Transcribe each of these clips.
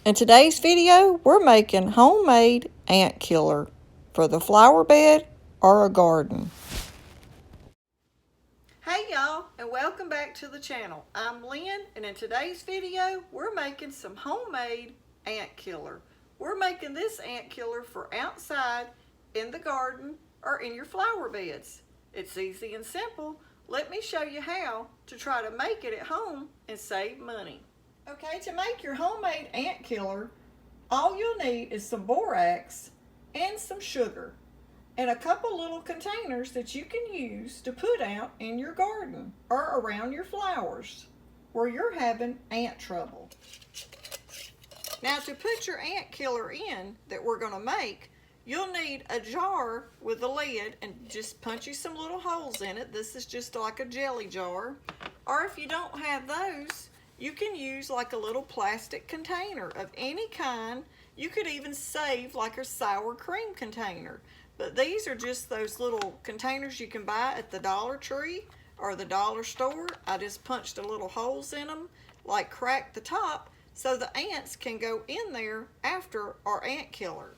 In today's video, we're making homemade ant killer for the flower bed or a garden. Hey y'all, and welcome back to the channel. I'm Lynn, and in today's video, we're making some homemade ant killer. We're making this ant killer for outside, in the garden, or in your flower beds. It's easy and simple. Let me show you how to try to make it at home and save money. Okay, to make your homemade ant killer, all you'll need is some borax and some sugar and a couple little containers that you can use to put out in your garden or around your flowers where you're having ant trouble. Now, to put your ant killer in that we're going to make, you'll need a jar with a lid and just punchy some little holes in it. This is just like a jelly jar. Or if you don't have those, you can use like a little plastic container of any kind. You could even save like a sour cream container. But these are just those little containers you can buy at the Dollar Tree or the dollar store. I just punched a little holes in them, like cracked the top, so the ants can go in there after our ant killer.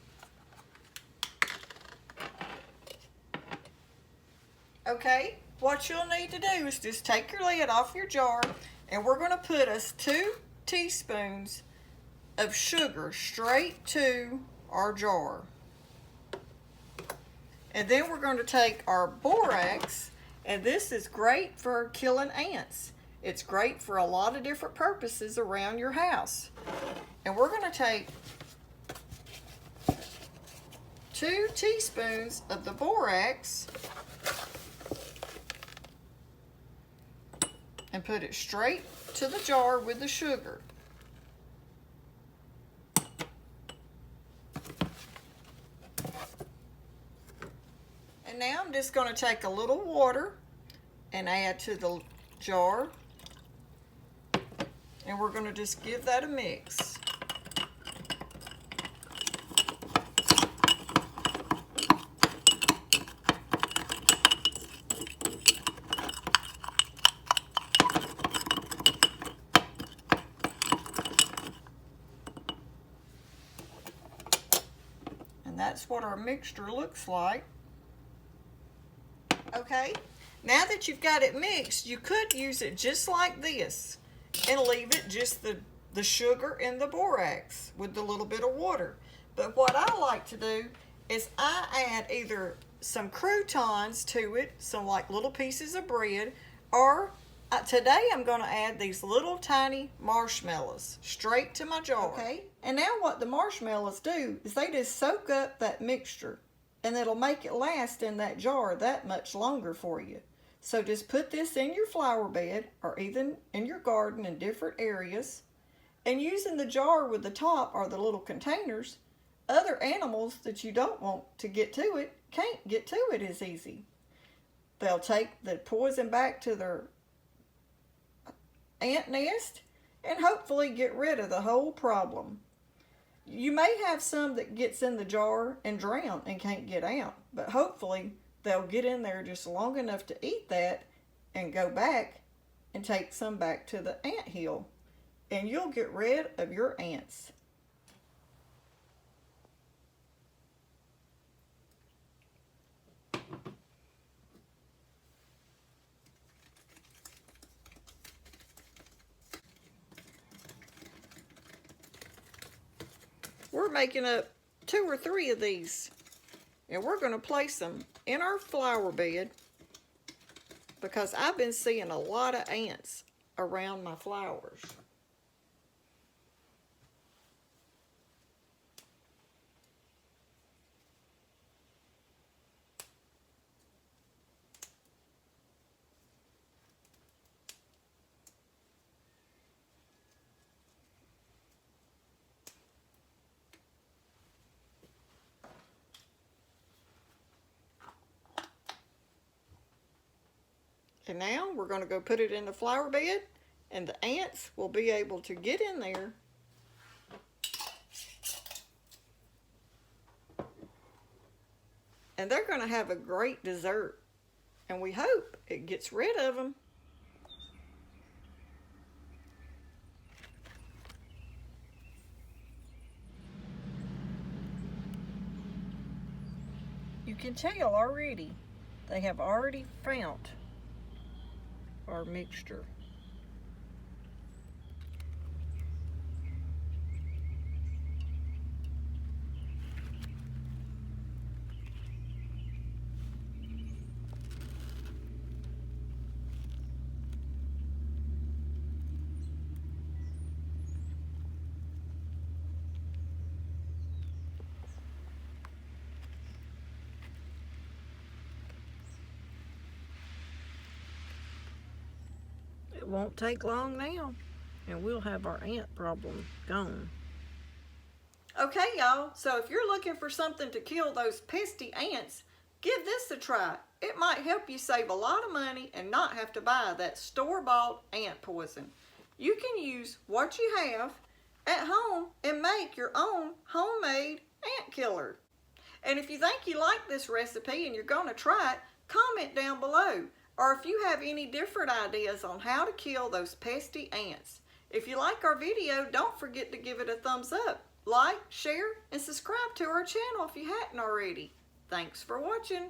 Okay, what you'll need to do is just take your lid off your jar, and we're going to put us 2 teaspoons of sugar straight to our jar. And then we're going to take our borax, and this is great for killing ants. It's great for a lot of different purposes around your house. And we're going to take 2 teaspoons of the borax and put it straight to the jar with the sugar. And now I'm just going to take a little water and add to the jar. And we're going to just give that a mix. And that's what our mixture looks like. Okay, now that you've got it mixed, you could use it just like this and leave it just the sugar and the borax with a little bit of water. But what I like to do is I add either some croutons to it, some like little pieces of bread, or today I'm going to add these little tiny marshmallows straight to my jar. Okay, and now what the marshmallows do is they just soak up that mixture, and it'll make it last in that jar that much longer for you. So just put this in your flower bed or even in your garden in different areas. And using the jar with the top or the little containers, other animals that you don't want to get to it can't get to it as easy. They'll take the poison back to their ant nest and hopefully get rid of the whole problem. You may have some that gets in the jar and drown and can't get out, but hopefully they'll get in there just long enough to eat that and go back and take some back to the ant hill, and you'll get rid of your ants. We're making up 2 or 3 of these, and we're going to place them in our flower bed because I've been seeing a lot of ants around my flowers. And now we're going to go put it in the flower bed, and the ants will be able to get in there and they're going to have a great dessert, and we hope it gets rid of them. You can tell already, they have already found our mixture. It won't take long now, and we'll have our ant problem gone. Okay, y'all, so if you're looking for something to kill those pesky ants, give this a try. It might help you save a lot of money and not have to buy that store-bought ant poison. You can use what you have at home and make your own homemade ant killer. And if you think you like this recipe and you're going to try it, comment down below. Or if you have any different ideas on how to kill those pesky ants. If you like our video, don't forget to give it a thumbs up. Like, share, and subscribe to our channel if you hadn't already. Thanks for watching.